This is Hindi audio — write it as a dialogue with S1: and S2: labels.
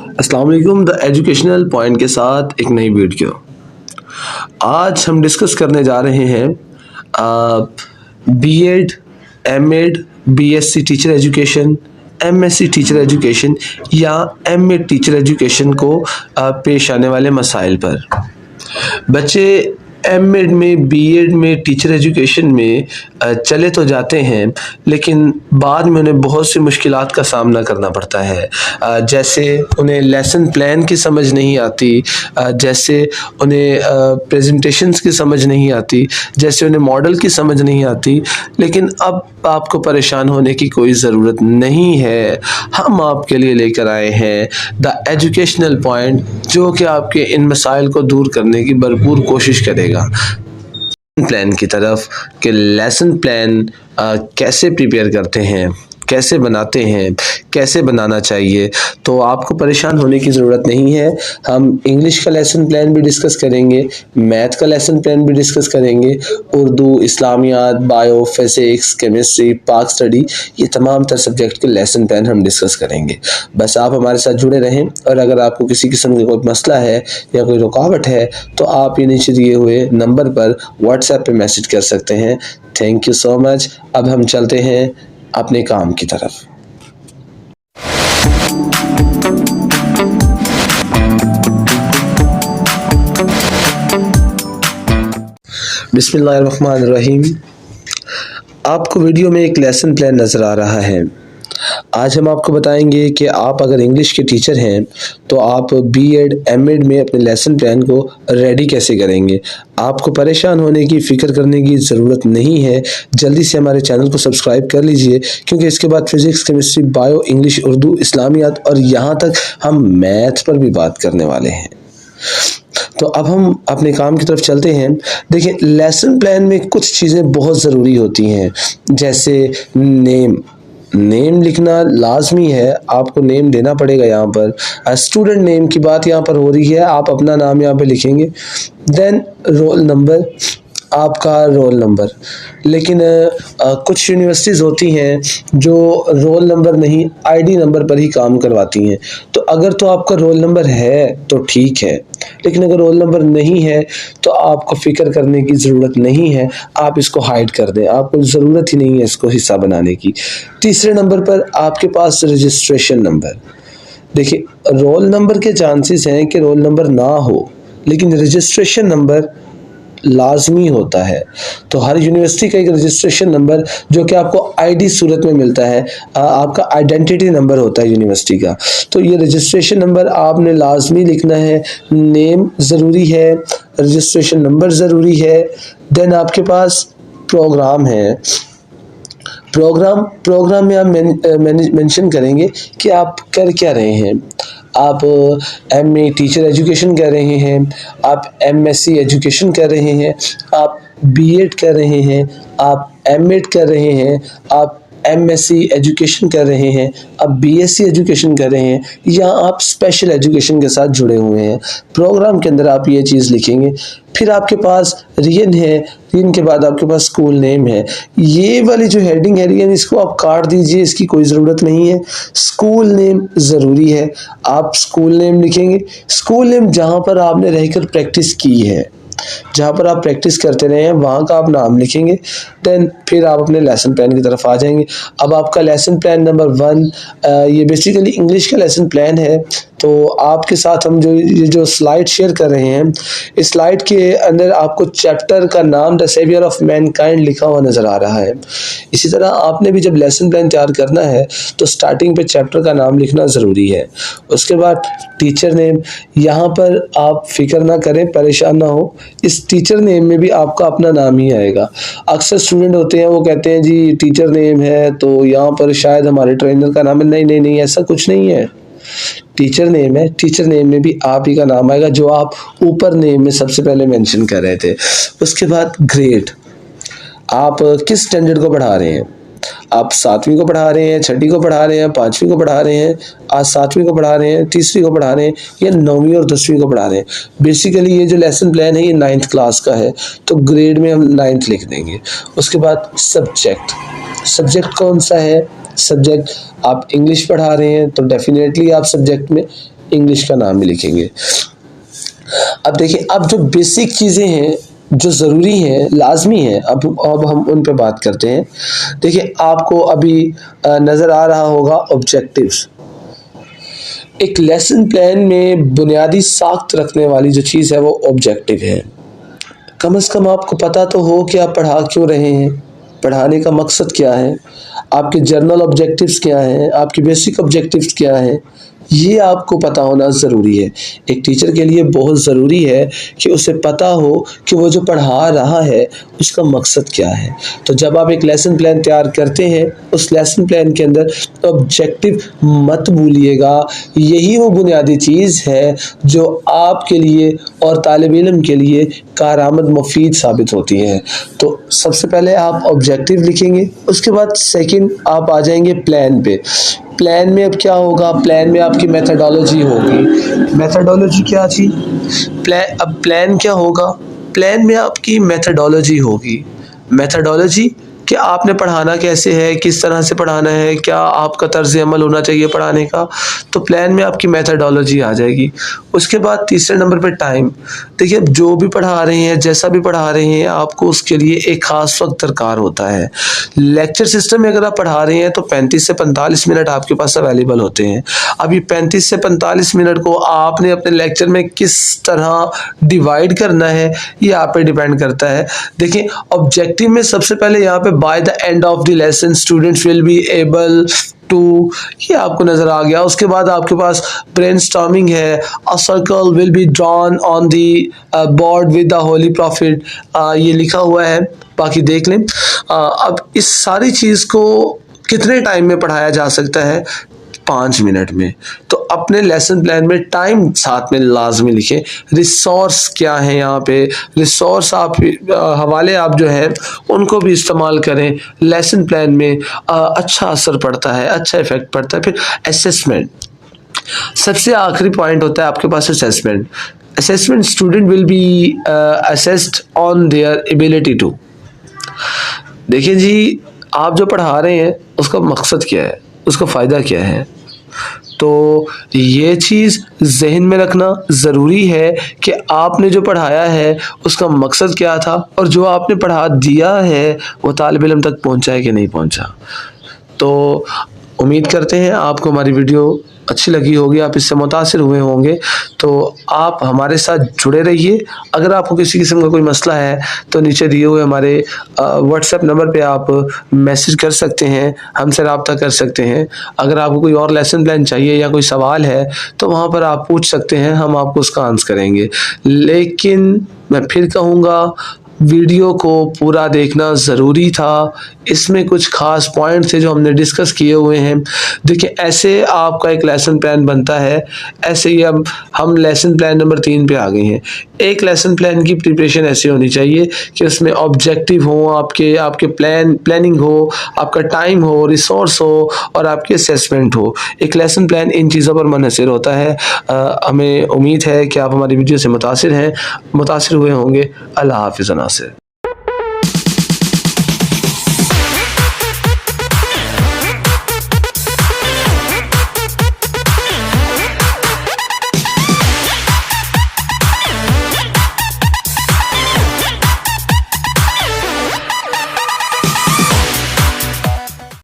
S1: अस्सलाम वालेकुम। द एजुकेशनल पॉइंट के साथ एक नई वीडियो। आज हम डिस्कस करने जा रहे हैं BEd, MEd, BSc teacher education, MSc teacher education या एमएड टीचर एजुकेशन को पेश आने वाले मसाइल पर। बच्चे एमएड में, बीएड में, टीचर एजुकेशन में चले तो जाते हैं, लेकिन बाद में उन्हें बहुत सी मुश्किलात का सामना करना पड़ता है। जैसे उन्हें लेसन प्लान की समझ नहीं आती, जैसे उन्हें प्रेजेंटेशंस की समझ नहीं आती, जैसे उन्हें मॉडल की समझ नहीं आती। लेकिन अब आपको परेशान होने की कोई ज़रूरत नहीं है। हम आपके लिए लेकर आए हैं द एजुकेशनल पॉइंट, जो कि आपके इन मसाइल को दूर करने की भरपूर कोशिश करेगा। प्लान की तरफ कि लेसन प्लान कैसे प्रिपेयर करते हैं, कैसे बनाते हैं, कैसे बनाना चाहिए। तो आपको परेशान होने की ज़रूरत नहीं है। हम इंग्लिश का लेसन प्लान भी डिस्कस करेंगे, मैथ का लेसन प्लान भी डिस्कस करेंगे, उर्दू, इस्लामियात, बायो, फिजिक्स, केमिस्ट्री, पाक स्टडी, ये तमाम तर सब्जेक्ट के लेसन प्लान हम डिस्कस करेंगे। बस आप हमारे साथ जुड़े रहें, और अगर आपको किसी किस्म का कोई मसला है या कोई रुकावट है तो आप ये नीचे दिए हुए नंबर पर व्हाट्सएप पे मैसेज कर सकते हैं। Thank you so much. अब हम चलते हैं अपने काम की तरफ। बिस्मिल्लाहिर्रहमानिर्रहीम। आपको वीडियो में एक लेसन प्लान नज़र आ रहा है। आज हम आपको बताएंगे कि आप अगर इंग्लिश के टीचर हैं तो आप बीएड, एमएड में अपने लेसन प्लान को रेडी कैसे करेंगे। आपको परेशान होने की, फ़िक्र करने की ज़रूरत नहीं है। जल्दी से हमारे चैनल को सब्सक्राइब कर लीजिए, क्योंकि इसके बाद physics, chemistry, bio, English, Urdu, Islamiyat और यहाँ तक हम मैथ पर भी बात करने वाले हैं। तो अब हम अपने काम की तरफ चलते हैं। देखिए, लेसन प्लान में कुछ चीज़ें बहुत ज़रूरी होती हैं, जैसे नेम लिखना लाजमी है। आपको नेम देना पड़ेगा। यहाँ पर स्टूडेंट नेम की बात यहाँ पर हो रही है, आप अपना नाम यहाँ पे लिखेंगे। देन रोल नंबर, आपका रोल नंबर। लेकिन कुछ यूनिवर्सिटीज़ होती हैं जो रोल नंबर नहीं, आईडी नंबर पर ही काम करवाती हैं। तो अगर तो आपका रोल नंबर है तो ठीक है, लेकिन अगर रोल नंबर नहीं है तो आपको फ़िक्र करने की ज़रूरत नहीं है। आप इसको हाइड कर दें, आपको ज़रूरत ही नहीं है इसको हिस्सा बनाने की। तीसरे नंबर पर आपके पास रजिस्ट्रेशन नंबर। देखिए, रोल नंबर के चांसेस हैं कि रोल नंबर ना हो, लेकिन रजिस्ट्रेशन नंबर लाजमी होता है। तो हर यूनिवर्सिटी का एक रजिस्ट्रेशन नंबर, जो कि आपको आईडी सूरत में मिलता है, आपका आइडेंटिटी नंबर होता है यूनिवर्सिटी का। तो ये रजिस्ट्रेशन नंबर आपने लाजमी लिखना है। नेम ज़रूरी है, रजिस्ट्रेशन नंबर ज़रूरी है। देन आपके पास प्रोग्राम है। प्रोग्राम में आप मेंशन करेंगे कि आप कर क्या रहे हैं। आप एमए टीचर एजुकेशन कर रहे हैं, आप एमएससी एजुकेशन कर रहे हैं, आप बीएड कर रहे हैं, आप एमएड कर रहे हैं, आप एमएससी एजुकेशन कर रहे हैं, आप बीएससी एजुकेशन कर रहे हैं, या आप स्पेशल एजुकेशन के साथ जुड़े हुए हैं। प्रोग्राम के अंदर आप ये चीज़ लिखेंगे। फिर आपके पास रीजन है, रीजन के बाद आपके पास स्कूल नेम है। ये वाली जो हेडिंग है रीजन, इसको आप काट दीजिए, इसकी कोई ज़रूरत नहीं है। स्कूल नेम ज़रूरी है, आप स्कूल नेम लिखेंगे। स्कूल नेम जहाँ पर आपने रहकर प्रैक्टिस की है, जहाँ पर आप प्रैक्टिस करते रहे हैं, वहाँ का आप नाम लिखेंगे। देन फिर आप अपने लेसन प्लान की तरफ आ जाएंगे। अब आपका लेसन प्लान नंबर 1, ये बेसिकली इंग्लिश का लेसन प्लान है। तो आपके साथ हम ये जो स्लाइड शेयर कर रहे हैं, इस स्लाइड के अंदर आपको चैप्टर का नाम द सेवियर ऑफ मैनकाइंड लिखा हुआ नज़र आ रहा है। इसी तरह आपने भी जब लेसन प्लान तैयार करना है तो स्टार्टिंग पे चैप्टर का नाम लिखना ज़रूरी है। उसके बाद टीचर नेम, यहाँ पर आप फिक्र ना करें, परेशान ना हो। इस टीचर नेम में भी आपका अपना नाम ही आएगा। अक्सर स्टूडेंट होते हैं, वो कहते हैं जी टीचर नेम है तो यहाँ पर शायद हमारे ट्रेनर का नाम है। नहीं, ऐसा कुछ नहीं है। टीचर नेम है, टीचर नेम में भी आप ही का नाम आएगा, जो आप ऊपर नेम में सबसे पहले मेंशन कर रहे थे। उसके बाद ग्रेड, आप किस स्टैंडर्ड को पढ़ा रहे हैं। आप 7वीं को पढ़ा रहे हैं, 6ठी को पढ़ा रहे हैं, 5वीं को पढ़ा रहे हैं, आज 7वीं को पढ़ा रहे हैं, तीसरी को पढ़ा रहे हैं, या 9वीं और 10वीं को पढ़ा रहे हैं। बेसिकली ये जो लेसन प्लान है ये 9th क्लास का है, तो ग्रेड में हम 9th लिख देंगे। उसके बाद सब्जेक्ट कौन सा है। सब्जेक्ट आप इंग्लिश पढ़ा रहे हैं तो डेफिनेटली आप सब्जेक्ट में इंग्लिश का नाम भी लिखेंगे। अब देखिए, अब जो बेसिक चीज़ें हैं जो ज़रूरी हैं, लाजमी हैं, अब हम उन पे बात करते हैं। देखिए, आपको अभी नज़र आ रहा होगा ऑब्जेक्टिव्स। एक लेसन प्लान में बुनियादी साख्त रखने वाली जो चीज़ है वो ऑब्जेक्टिव है। कम से कम आपको पता तो हो कि आप पढ़ा क्यों रहे हैं, पढ़ाने का मकसद क्या है, आपके जर्नल ऑब्जेक्टिव्स क्या हैं, आपके बेसिक ऑब्जेक्टिव्स क्या हैं, ये आपको पता होना ज़रूरी है। एक टीचर के लिए बहुत ज़रूरी है कि उसे पता हो कि वो जो पढ़ा रहा है उसका मकसद क्या है। तो जब आप एक लेसन प्लान तैयार करते हैं, उस लेसन प्लान के अंदर ऑब्जेक्टिव मत भूलिएगा। यही वो बुनियादी चीज़ है जो आपके लिए और तालिब इल्म के लिए कारआमद मुफीद साबित होती है। तो सबसे पहले आप ऑब्जेक्टिव लिखेंगे, उसके बाद सेकंड आप आ जाएंगे प्लान पे। प्लान में अब क्या होगा, प्लान में आपकी मेथडोलॉजी होगी। मेथडोलॉजी क्या थी, अब प्लान क्या होगा, प्लान में आपकी मेथडोलॉजी होगी। मेथडोलॉजी कि आपने पढ़ाना कैसे है, किस तरह से पढ़ाना है, क्या आपका तर्ज अमल होना चाहिए पढ़ाने का, तो प्लान में आपकी मेथडोलॉजी आ जाएगी। उसके बाद तीसरे नंबर पे टाइम। देखिए, जो भी पढ़ा रहे हैं, जैसा भी पढ़ा रहे हैं, आपको उसके लिए एक ख़ास वक्त दरकार होता है। लेक्चर सिस्टम में अगर आप पढ़ा रहे हैं तो 35 से 45 मिनट आपके पास अवेलेबल होते हैं। अब ये 35 से 45 मिनट को आपने अपने लेक्चर में किस तरह डिवाइड करना है, ये आप पे डिपेंड करता है। देखिए, ऑब्जेक्टिव में सबसे पहले यहाँ पे by the end of the lesson students will be able to, ये आपको नजर आ गया। उसके बाद आपके पास ब्रेनस्टॉर्मिंग है, a circle will be drawn on the board with the holy prophet, ये लिखा हुआ है, बाकी देख लें। अब इस सारी चीज़ को कितने टाइम में पढ़ाया जा सकता है, 5 मिनट में। तो अपने लेसन प्लान में टाइम साथ में लाजमी लिखें। रिसोर्स क्या है, यहाँ पे रिसोर्स आप हवाले आप जो है उनको भी इस्तेमाल करें। लेसन प्लान में अच्छा असर पड़ता है, अच्छा इफेक्ट पड़ता है। फिर असेसमेंट, सबसे आखिरी पॉइंट होता है आपके पास assessment. Assessment, student will be assessed on their ability to. देखिए जी, आप जो पढ़ा रहे हैं उसका मकसद क्या है, उसका फ़ायदा क्या है, तो ये चीज़ जहन में रखना ज़रूरी है कि आपने जो पढ़ाया है उसका मकसद क्या था और जो आपने पढ़ा दिया है वो तालिब इल्म तक पहुंचा है कि नहीं पहुंचा। तो उम्मीद करते हैं आपको हमारी वीडियो अच्छी लगी होगी, आप इससे मुतासिर हुए होंगे। तो आप हमारे साथ जुड़े रहिए। अगर आपको किसी किस्म का कोई मसला है तो नीचे दिए हुए हमारे व्हाट्सएप नंबर पे आप मैसेज कर सकते हैं, हमसे रब्ता कर सकते हैं। अगर आपको कोई और लेसन प्लान चाहिए या कोई सवाल है तो वहाँ पर आप पूछ सकते हैं, हम आपको उसका आंसर करेंगे। लेकिन मैं फिर कहूँगा, वीडियो को पूरा देखना ज़रूरी था। इसमें कुछ ख़ास पॉइंट थे जो हमने डिस्कस किए हुए हैं। देखिए, ऐसे आपका एक लेसन प्लान बनता है। ऐसे ही हम लेसन प्लान नंबर 3 पे आ गए हैं। एक लेसन प्लान की प्रिपरेशन ऐसी होनी चाहिए कि उसमें ऑब्जेक्टिव हो, आपके प्लानिंग हो, आपका टाइम हो, रिसोर्स हो और आपकी असेसमेंट हो। एक लेसन प्लान इन चीज़ों पर मुनहसर होता है। हमें उम्मीद है कि आप हमारी वीडियो से मुतासिर हुए होंगे। अल्लाह हाफ़िज़।